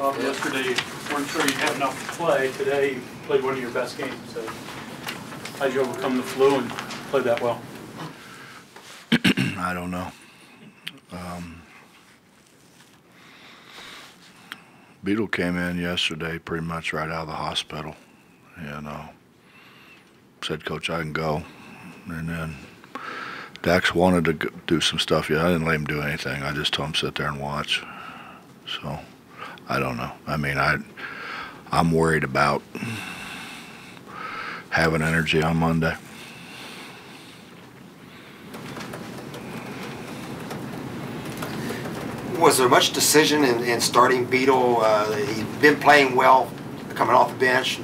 Bob, yesterday you weren't sure you'd have enough to play. Today you played one of your best games. So how'd you overcome the flu and play that well? I don't know. Beetle came in yesterday pretty much right out of the hospital and said, "Coach, I can go." And then Dax wanted to do some stuff. Yeah, I didn't let him do anything. I just told him sit there and watch. So I don't know. I mean, I'm worried about having energy on Monday. Was there much decision in starting Beetle? He'd been playing well coming off the bench.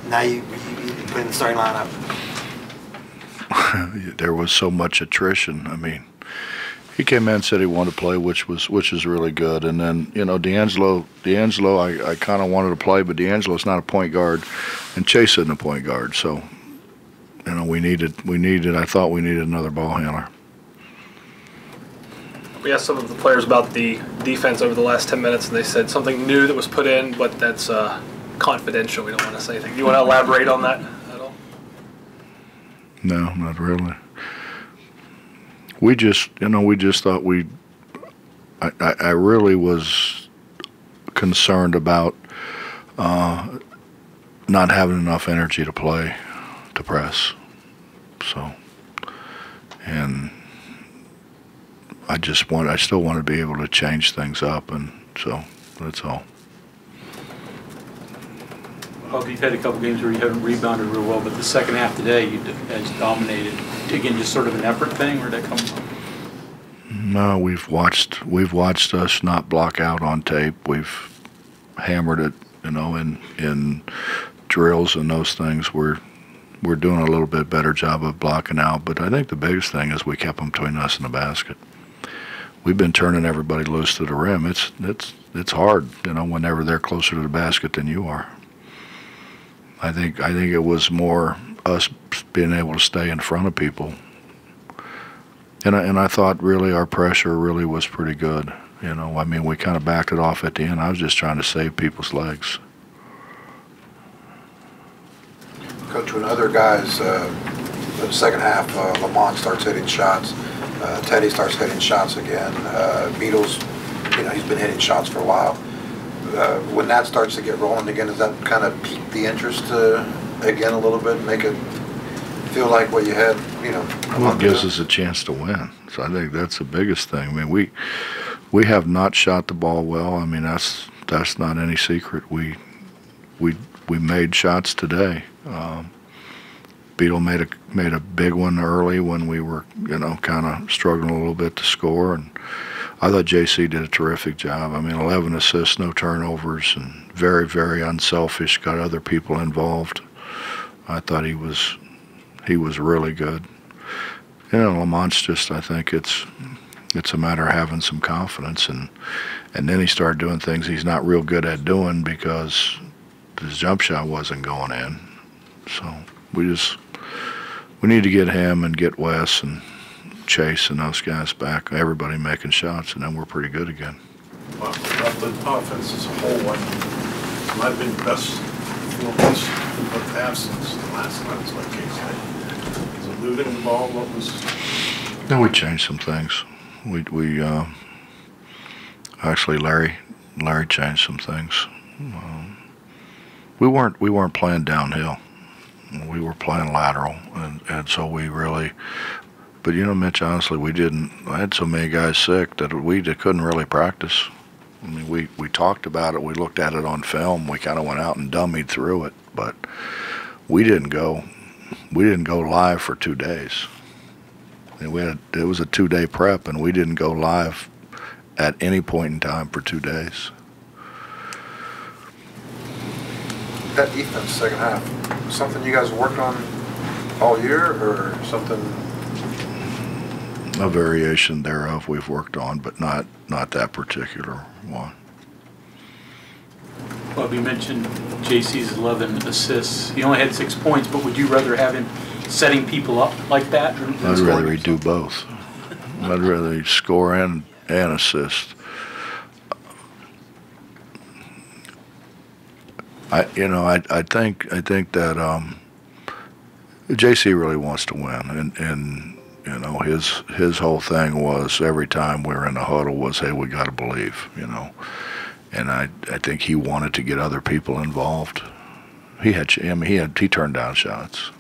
Now you put in the starting lineup. There was so much attrition. I mean, he came in and said he wanted to play, which is really good. And then, you know, D'Angelo, I kind of wanted to play, but D'Angelo's not a point guard, and Chase isn't a point guard. So, you know, I thought we needed another ball handler. We asked some of the players about the defense over the last 10 minutes, and they said something new that was put in, but that's confidential. We don't want to say anything. Do you want to elaborate on that at all? No, not really. We just thought I really was concerned about not having enough energy to play, to press. So, and I still want to be able to change things up, and so that's all. Well, you've had a couple games where you haven't rebounded real well, but the second half today you guys dominated. Again, just sort of an effort thing, where'd that come from? No, we've watched us not block out on tape. We've hammered it, you know, in drills and those things. We're doing a little bit better job of blocking out, but I think the biggest thing is we kept them between us and the basket. We've been turning everybody loose to the rim. It's hard, you know, whenever they're closer to the basket than you are. I think it was more us being able to stay in front of people. And I thought really our pressure really was pretty good. You know, I mean, we kind of backed it off at the end. I was just trying to save people's legs. Coach, when other guys, in the second half, Lamont starts hitting shots, Teddy starts hitting shots again, Beatles, you know, he's been hitting shots for a while. When that starts to get rolling again, does that kind of pique the interest again a little bit, make it feel like what you had, you know? Well, it gives us a chance to win. So I think that's the biggest thing. I mean, we have not shot the ball well. I mean, that's not any secret. We made shots today. Beetle made a big one early when we were, you know, kind of struggling a little bit to score, and I thought JC did a terrific job. I mean, 11 assists, no turnovers, and very, very unselfish. Got other people involved. I thought he was really good. You know, Lamont's just, I think it's a matter of having some confidence, and then he started doing things he's not real good at doing because his jump shot wasn't going in. So we need to get him and get Wes and Chase and those guys back, everybody making shots, and then we're pretty good again. Well, the offense as a whole, might have been the best performance of the half since the last time. It's like Casey. Is it moving the ball? What was? No, we changed some things. We actually Larry changed some things. We weren't playing downhill. We were playing lateral, and so we really. But, you know, Mitch, honestly, I had so many guys sick that we couldn't really practice. I mean, we talked about it. We looked at it on film. We kind of went out and dummied through it. But we didn't go live for 2 days. And it was a 2-day prep, and we didn't go live at any point in time for 2 days. That defense second half, something you guys worked on all year, or something? A variation thereof we've worked on, but not that particular one. Well, you mentioned JC's 11 assists. He only had 6 points, but would you rather have him setting people up like that? I'd rather he do both. I'd rather he score and assist. I think that JC really wants to win, and you know his whole thing was every time we were in the huddle was, hey, we got to believe, you know, and I think he wanted to get other people involved. He turned down shots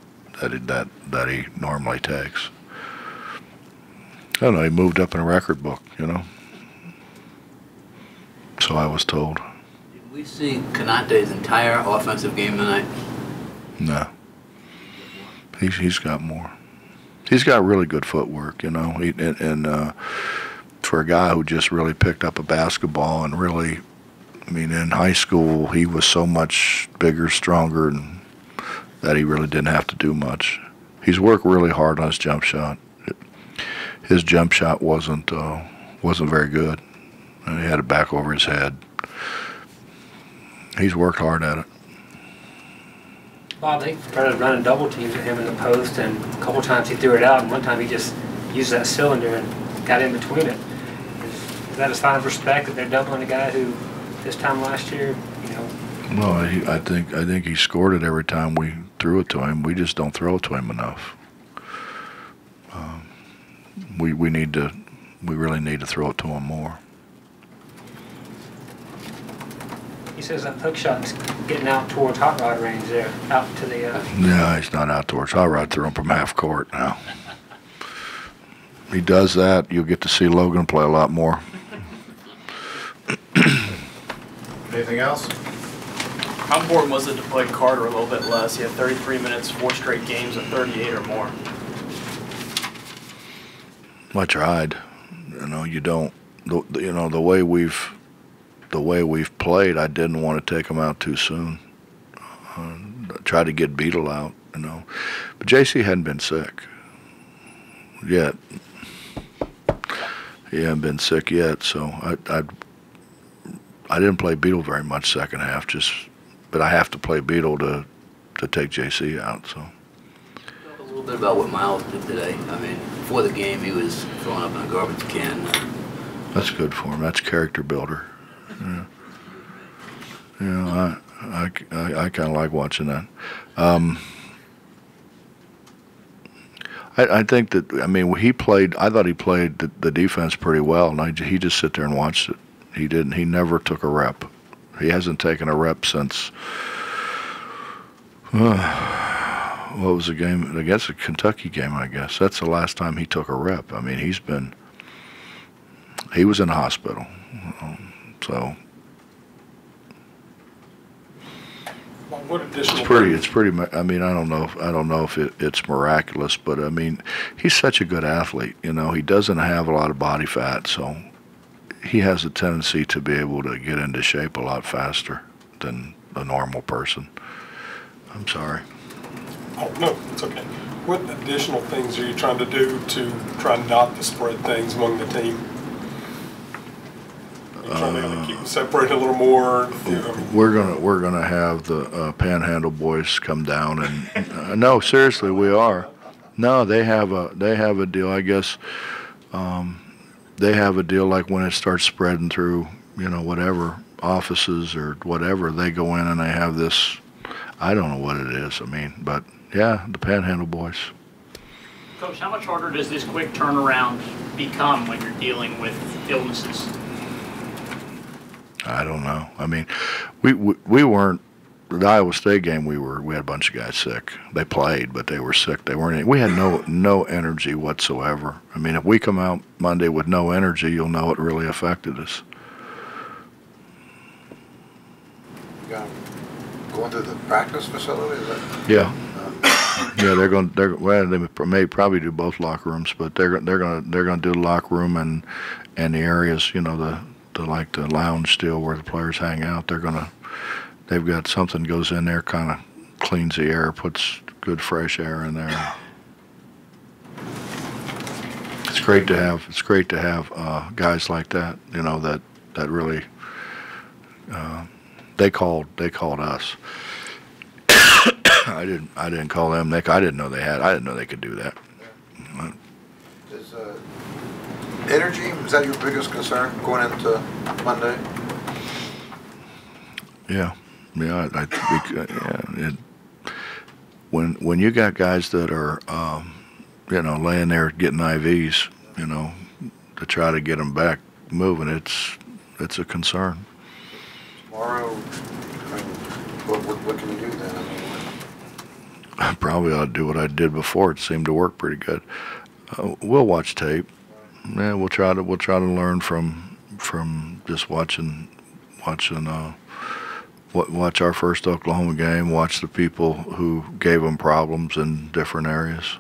that he normally takes. I don't know, he moved up in a record book, you know. So I was told. Did we see Canate's entire offensive game tonight? No. He's got more. He's got really good footwork, you know. And for a guy who just really picked up a basketball and really, I mean, in high school he was so much bigger, stronger, and that he really didn't have to do much. He's worked really hard on his jump shot. His jump shot wasn't very good. He had it back over his head. He's worked hard at it. Bob, they started running double teams at him in the post, and a couple times he threw it out, and one time he just used that cylinder and got in between it. Is that a sign of respect that they're doubling a guy who this time last year, you know? Well, I think he scored it every time we threw it to him. We just don't throw it to him enough. We really need to throw it to him more. He says that hook shot's getting out towards hot rod range there, out to the. No, he's not out towards hot rod. Throw him from half court now. He does that, you'll get to see Logan play a lot more. Anything else? How important was it to play Carter a little bit less? He had 33 minutes, 4 straight games of 38 or more. I tried. You know, you don't. You know, the way we've played, I didn't want to take him out too soon. Try to get Beetle out, you know. But JC hadn't been sick yet. He hadn't been sick yet, so I didn't play Beetle very much second half. But I have to play Beetle to take JC out. So. Talk a little bit about what Miles did today. I mean, before the game, he was throwing up in a garbage can. That's good for him. That's character builder. Yeah. You know, I kind of like watching that. I think that, I mean, I thought he played the defense pretty well, and he just sit there and watched it. He never took a rep. He hasn't taken a rep since, what was the game? Against the Kentucky game, I guess. That's the last time he took a rep. I mean, he was in the hospital, so. What additional? It's pretty. I mean, I don't know if it's miraculous, but I mean, he's such a good athlete. You know, he doesn't have a lot of body fat, so he has a tendency to be able to get into shape a lot faster than a normal person. I'm sorry. Oh no, it's okay. What additional things are you trying to do to try not to spread things among the team? Trying to keep them separated a little more. You know? We're gonna have the Panhandle boys come down and no, seriously, we are. No, they have a deal. I guess they have a deal like when it starts spreading through, you know, whatever offices or whatever, they go in and they have this. I don't know what it is. I mean, but yeah, the Panhandle boys. Coach, how much harder does this quick turnaround become when you're dealing with illnesses? I don't know. I mean, we weren't. The Iowa State game, we had a bunch of guys sick. They played, but they were sick. They weren't. We had no energy whatsoever. I mean, if we come out Monday with no energy, you'll know it really affected us. Going to the practice facility? Is that? Yeah. Yeah, they may probably do both locker rooms, but they're gonna do the locker room and the areas, you know, the lounge still where the players hang out. They've got something goes in there, kind of cleans the air, puts good fresh air in there. It's great to have guys like that, you know, that really they called us. I didn't call them. I didn't know they could do that. Is energy, is that your biggest concern going into Monday? Yeah, Yeah, when you got guys that are, laying there getting IVs, to try to get them back moving, it's a concern. Tomorrow, I mean, what can you do then? I mean, I probably ought to do what I did before. It seemed to work pretty good. We'll watch tape. Yeah, we'll try to learn from just watching. Watch our first Oklahoma game. Watch the people who gave them problems in different areas.